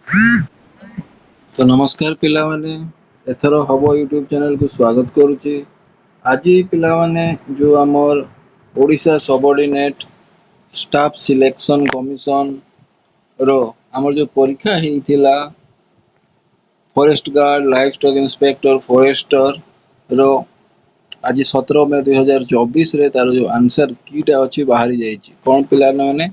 तो नमस्कार पिला माने एथर हबो यूट्यूब चैनल को स्वागत करुच्ची। आज पिला माने जो आमर Odisha subordinate staff selection commission रो आमर जो परीक्षा हेतिला forest guard life stock inspector forester रो आज 17 मई 2024 रे तार जो आंसर कीटा अच्छी बाहरी जाइए कौन पिला माने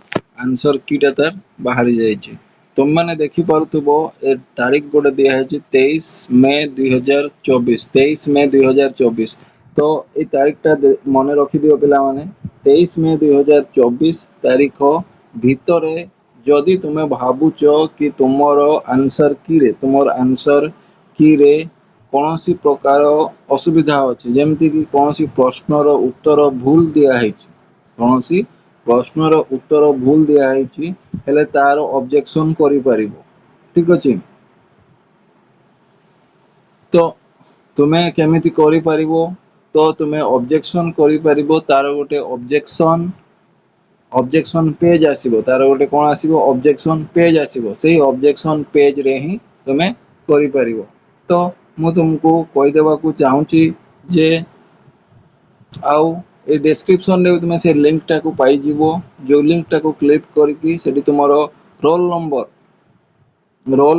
आंसर कीटा तार बाहरी जाइए तुम मैंने देखी पार्थुबो ए तारीख गोटे दिया है 23 मई 2024 23 मई 2024 तो ये तारीखटा मन रखी दियो पिला माने 23 मई 2024 तारीख भितरे जदि तुम्हें भावुच कि तुमर आंसर की रे तुमर आंसर की रे कौन सी प्रकार असुविधा अच्छी जमती कि कौन सी प्रश्नर उत्तर भूल दिया है कौन सी प्रश्नर उत्तर भूल दिया है तार ऑब्जेक्शन करि परिबो ठीक अछि। तो तुम्हें केमिति करि परिबो तो तुम्हें ऑब्जेक्शन करि परिबो तार गोटे ऑब्जेक्शन पेज आसीबो तार गोटे कोन आसीबो ऑब्जेक्शन पेज आसीबो सेही ऑब्जेक्शन पेज रे ही तुम्हें करि परिबो। तो मु तुमको कहि देबा को चाहूची जे आउ ए डिस्क्रिप्शन रे तुम से लिंक टा को पाई जीवो जो लिंक टा को क्लिक करके सेठी तुमरो रोल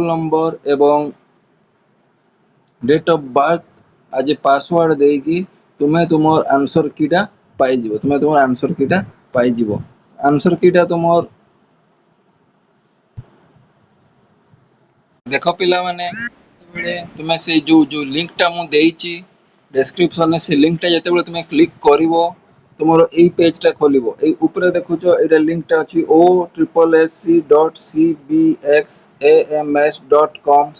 नंबर एवं डेट ऑफ बर्थ आज पासवर्ड देकी तुम्हें तुमर आंसर कीटा पाई जीवो तुम्हें तुमर आंसर कीटा पाई जीवो आंसर कीटा तुमर देखो पिला माने तुम्हें से जो जो लिंक टा मु देइची डिस्क्रिप्शन में से लिंक टा जते तुम्हें क्लिक करिवो तुमरो ए पेज टा खोलिवो ए ऊपर देखुचो एटा लिंक टा अछि ossc.cbxams.com/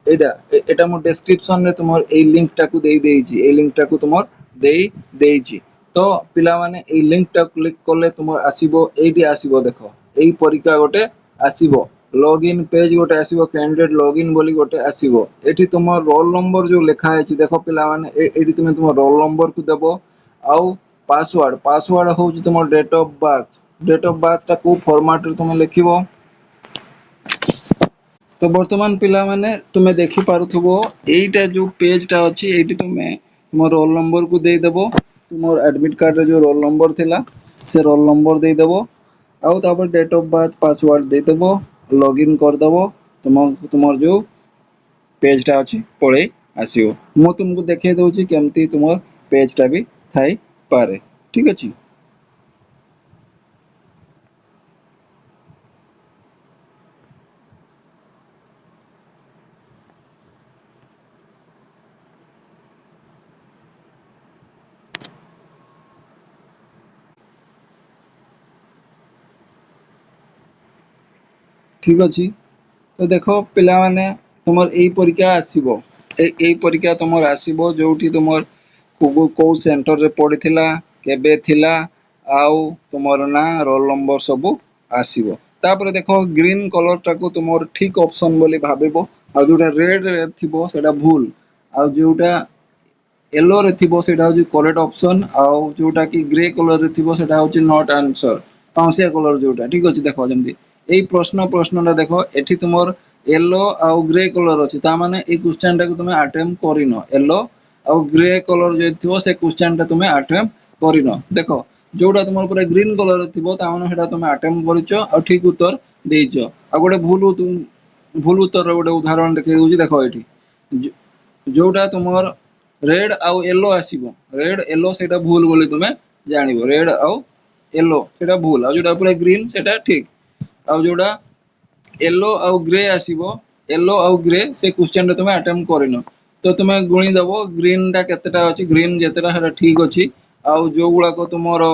एटा एटा मो डिस्क्रिप्शन रे तुमर ए लिंक टा को देई देइची ए लिंक टा को तुमर देई देइची। तो पिला माने ए लिंक टा क्लिक करले तुमर आसीबो एटी आसीबो देखो एई परीक्षा गोटे आसीबो लॉगिन पेज गोटे आसीबो कैंडिडेट लॉगिन बोली गोटे आसीबो एठी तुमर रोल नंबर जो लिखा है देखो पिला माने एठी तुम तुम रोल नंबर को देबो आउ पासवर्ड होउची तुमर डेट ऑफ बर्थ टा को फॉर्मेट रे तुम लिखिबो। तो वर्तमान पिला माने तुम्हें देखि पारुथबो एईटा जो पेज टा अछि एठी तुम्हें तुम रोल नंबर को दे देबो तुमर एडमिट कार्ड रे जो रोल नंबर थिला से रोल नंबर दे देबो आउ तापर डेट ऑफ बर्थ पासवर्ड दे देबो लॉगिन कर देबो तुमर जो पेज टा अछि पळे आसीओ मु तुमको देखे दउची केमती तुमर पेज टा भी थाई पारे ठीक अछि। ठीक अछि तो देखो पिला माने तुमर एई परीक्षा आसीबो एई परीक्षा तुमर आसीबो जोठी तुमर को सेंटर रे पड़िथिला केबे थिला आउ तुमर ना रोल नंबर सब आसीबो तापर देखो ग्रीन कलर टाको तुमर ठीक ऑप्शन बोली भाबिबो आ जोटा रेड रे थिबो सेटा भूल आ जोटा येलो रे थिबो सेटा होची करेक्ट ऑप्शन आउ जोटा की ग्रे कलर रे थिबो सेटा होची नॉट आंसर पांसिया कलर जोटा ठीक अछि। देखो जेमती एई प्रश्नटा देखो एठी तुमर येलो आउ ग्रे कलर अछि ता माने ए क्वेश्चन टा को तुमे अटेम्प्ट करिनो येलो आउ ग्रे कलर जे थिबो से क्वेश्चन टा तुमे अटेम्प्ट करिनो देखो जोटा तुमर पूरा ग्रीन कलर थिबो ता माने हेटा तुमे अटेम्प्ट करिचो आ ठीक उत्तर देइचो आ गोटे भूल उत्तर रो गोटे उदाहरण देखै होची देखो एठी जोटा तुमर रेड आउ येलो आसीबो रेड येलो सेटा भूल बोली तुमे जानिबो रेड आउ येलो सेटा भूल आ जोटा पूरा ग्रीन सेटा ठीक आउ जोटा येलो आउ ग्रे आसीबो येलो आउ ग्रे से क्वेश्चन रे तुमे अटेम्प्ट करिनो तो तुमे गुणी दबो ग्रीन टा केतेटा अछि ग्रीन जेतेटा हेटा ठीक अछि आउ जो गुडा को तुमरो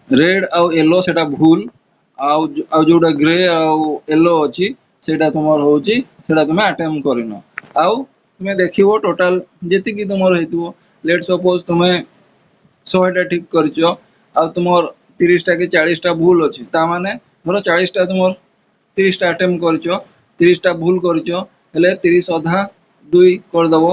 रेड आउ येलो सेटा भूल आउ जोटा ग्रे आउ येलो अछि सेटा तुमर होची सेटा तुमे अटेम्प्ट करिनो आउ तुमे देखिबो टोटल जेति कि तुमर हेतुओ लेट्स सपोज तुमे 100 टा ठीक करचो आ तुमर 30 टा कि 40 टा भूल अछि ता माने धरो 40 टा तुमर 30 टा अटेम्प्ट करचो 30 टा भूल करचो हेले 30 अधा 2 कर दबो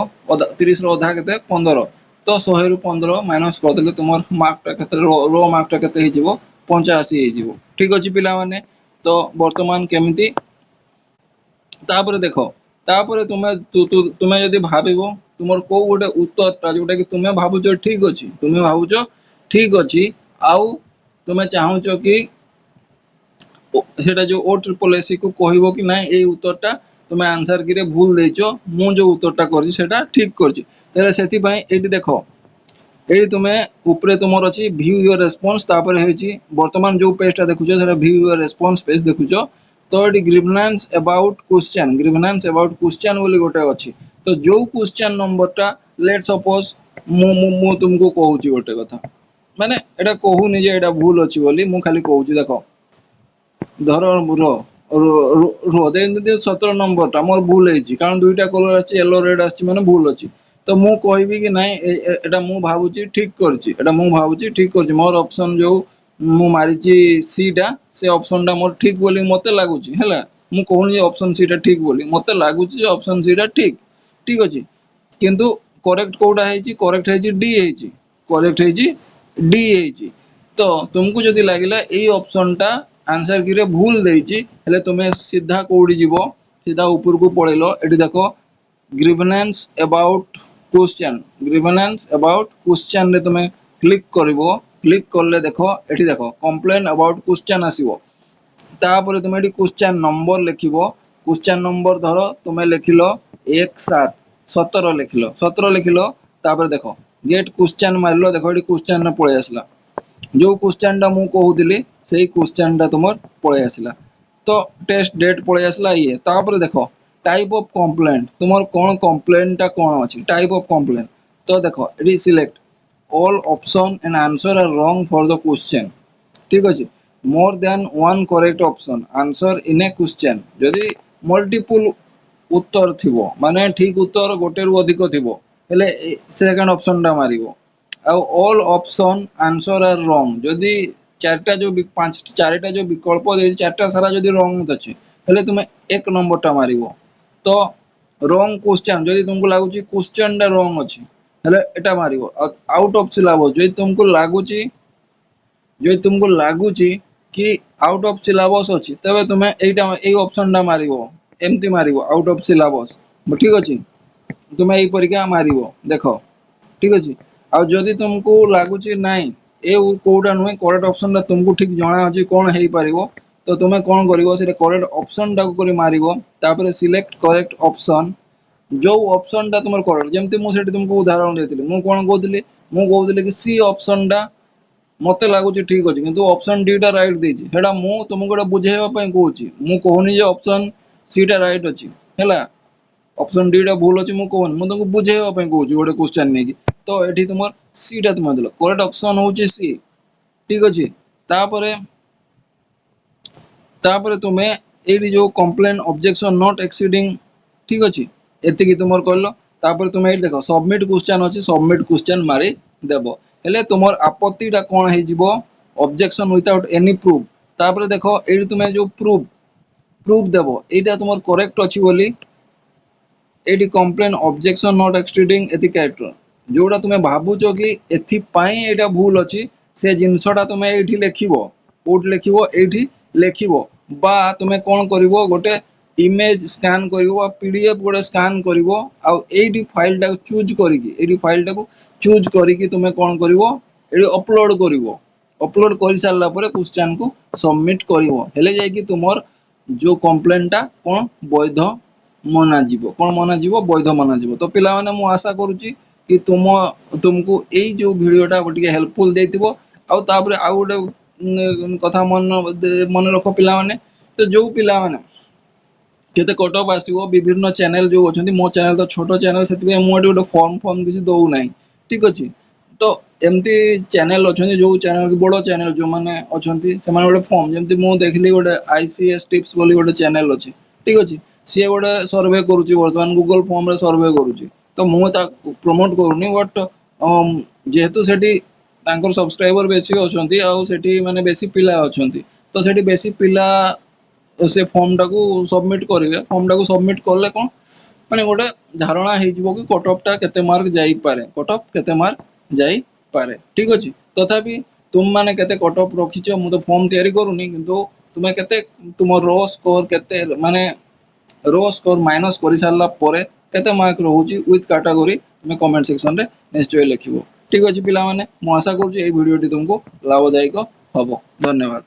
30 रो अधा केते 15 तो 100 रु 15 माइनस कर देले तुमर मार्क टा केते रो मार्क टा केते हे जिवो 85 हे जिवो ठीक अछि पिला माने। तो वर्तमान केमिति तापर देख तापर तुमे जदि भाबिबो तुमर को गोटे उत्तरटा जोटा कि तुमे भाबुछ ठीक अछि तुमे भाबुछ ठीक अछि आउ तुमे चाहूछ कि सेटा जो ओ ट्रिपल एससी को कहबो कि नाही ए उत्तरटा तुमे आंसर की रे भूल देइछो मु जो उत्तरटा करछि सेटा ठीक करछि तले सेति पई एटी देखो एटी तुमे ऊपरे तुमर अछि व्यू योर रेस्पॉन्स तापर हेछि वर्तमान जो पेजटा देखुछो सेटा व्यू योर रेस्पॉन्स पेज देखुछो तो एटी ग्रीवनांस अबाउट क्वेश्चन बोली गोटे अछि तो जो क्वेश्चन नंबरटा लेट सपोज मु तुमको कहूची गोटे कथा माने एटा कहूनी जे एटा भूल अछि बोली मु खाली कहूची देखो धर रो 17 नंबरटा मोर भूल होइछि कारण दुईटा कलर आछि येलो रेड आछि माने भूल अछि तो मु कहबी कि नाही एटा मु भाबुची ठीक करछि एटा मु भाबुची ठीक करछि मोर ऑप्शन जो मु मारिछि सी टा से ऑप्शन टा मोर ठीक बोली मते लागुछि हैला मु कहूनी जे ऑप्शन सी टा ठीक बोली मते लागुछि जे ऑप्शन सी टा ठीक ठीक अछि किंतु करेक्ट कोडा हेछि करेक्ट हेछि डी हेछि करेक्ट हेछि डी हेछि तो तुमको जदि लागिला ए ऑप्शन टा आंसर की रे भूल देइछि हेले तुमे सीधा कोडी जीवो सीधा ऊपर को पळेलो एठी देखो ग्रीवेनेंस अबाउट क्वेश्चन रे तुमे क्लिक करिवो क्लिक करले देखो एठी देखो कंप्लेन अबाउट क्वेश्चन आसीबो तापर तुमे एठी क्वेश्चन नंबर लिखिबो क्वेश्चन नंबर धरो तुमे लिखिलो 17 लिखिलो 17 लिखिलो तापर देखो गेट क्वेश्चन मारलो देखो एठी क्वेश्चन ने पळे आसला जो क्वेश्चन टा मु कहूतिली सेही क्वेश्चन टा तुमर पळे आसला तो टेस्ट डेट पळे आसला ये तापर देखो टाइप ऑफ कंप्लेंट तुमर कोन कंप्लेंट टा कोन अछि टाइप ऑफ कंप्लेंट तो देखो एडी select all option and answer are wrong for the question ठीक अछि more than one correct option answer in a question यदि मल्टीपल उत्तर थिबो माने ठीक उत्तर गोटे रु अधिक थिबो हेले सेकंड ऑप्शन टा मारिबो all option answer are wrong यदि चारटा जो पांच चारटा जो विकल्प दे चारटा सारा यदि रॉन्ग अछि हेले तुमे एक नंबर टा मारिबो तो रॉन्ग क्वेश्चन यदि तुमको लागुची क्वेश्चन टा रॉन्ग अछि हेले एटा मारिबो आउट ऑफ सिलेबस यदि तुमको लागुची कि आउट ऑफ सिलेबस अछि तबे तुमे एटा ए ऑप्शन टा मारिबो एमती मारिबो आउट ऑफ सिलेबस ठीक अछि तुमे एई परीक्षा मारिबो देखो ठीक अछि आ जदि तुमको लागुची नाही ए कोडा नुहे करेक्ट ऑप्शन ता तुमको ठीक जणा अछि कोन हेई परिबो तो तुमे कोन करिवो से करेक्ट ऑप्शन टा को मारिबो तापर सिलेक्ट करेक्ट ऑप्शन जो ऑप्शन टा तुमर करेक्ट जेमति मु सेठी तुमको उदाहरण देतिली मु कोन कहउतिली कि सी ऑप्शन टा मते लागुची ठीक अछि किंतु ऑप्शन डी टा राइट देछि हेडा मु तुमको गोटे बुझेबा पई कहउची मु कहउनी जे ऑप्शन सी टा राइट अछि हैला ऑप्शन डी टा भूल अछि मु कहउनी मु तुमको बुझेबा पई कहउची गोटे क्वेश्चन नेकी तो एठी तुमर सी टा तुम देलो करेक्ट ऑप्शन होची सी ठीक अछि तापरे तापरे तुमे एडी जो कंप्लेन ऑब्जेक्शन नॉट एक्सीडिंग ठीक अछि एति की तुमर करलो तापर तुमे एठी देखो सबमिट क्वेश्चन अछि सबमिट क्वेश्चन मारी देबो हेले तुमर आपत्ति टा कोन हे जिवो ऑब्जेक्शन विदाउट एनी प्रूफ तापर देखो एडी तुमे जो प्रूफ देबो एटा तुमर करेक्ट अछि बोली एडी कंप्लेन ऑब्जेक्शन नॉट एक्सीडिंग एति कैरेक्टर जोडा तुमे भाबुचो कि एथि पई एटा भूल अछि से जिंसटा तुमे एठी लेखिबो कोड लेखिबो एठी लेखिबो बा तुमे कोन करिवो गोटे इमेज स्कैन करिवो पीडीएफ गोटे स्कैन करिवो आ एडी फाइल टा चूज करिकि एडी फाइल टा को चूज करिकि तुमे कोन करिवो एडी अपलोड करिवो अपलोड करि सारला परे क्वेश्चन को सबमिट करिवो हेले जाय कि तुमर जो कंप्लेन टा कोन वैध मना जीवो कोन मना जीवो वैध मना जीवो तो पिला माने मु आशा करूची कि तुमको एई जो वीडियो टा गोटे हेल्पफुल देतिबो आ तापर आ गोटे कथा मन रखो पिला माने तो जो पिला माने केते कटअप आसीबो विभिन्न चैनल जो अछंती मो चैनल तो छोटो चैनल सेति मु गोटे फॉर्म किसी दउ नाही ठीक अछि तो एमती चैनल अछंती जो चैनल की बड़ो चैनल जो माने अछंती से माने गोटे फॉर्म जेमती मु देखली गोटे आईसीएस टिप्स बोली गोटे चैनल अछि ठीक अछि से गोटे सर्वे करूची वर्तमान गूगल फॉर्म रे सर्वे करूची तो मु ता प्रमोट करूनी बट जेहेतु सेठी तांकर सब्सक्राइबर बेसी अछंती आ सेठी माने बेसी पिला अछंती तो सेठी बेसी पिला से फॉर्म टा को सबमिट करिवे फॉर्म टा को सबमिट करले कोन माने गोटे धारणा हे जिवो कि कटअप टा केते मार्क जाई पारे कटअप केते मार्क जाई पारे ठीक अछि तथापि तुम माने केते कटअप रखिछो मु तो फॉर्म तयारी करूनी किंतु तुमे केते तुम रो स्कोर केते माने रो स्कोर माइनस कर सारा पर केते मार्क रोचे विथ कैटेगरी तुम कमेंट सेक्शन रे निश्चय लिखिबो। ठीक अछि पिला माने, मु आशा करूँ ये वीडियोटी तुमको लाभदायक हबो। धन्यवाद।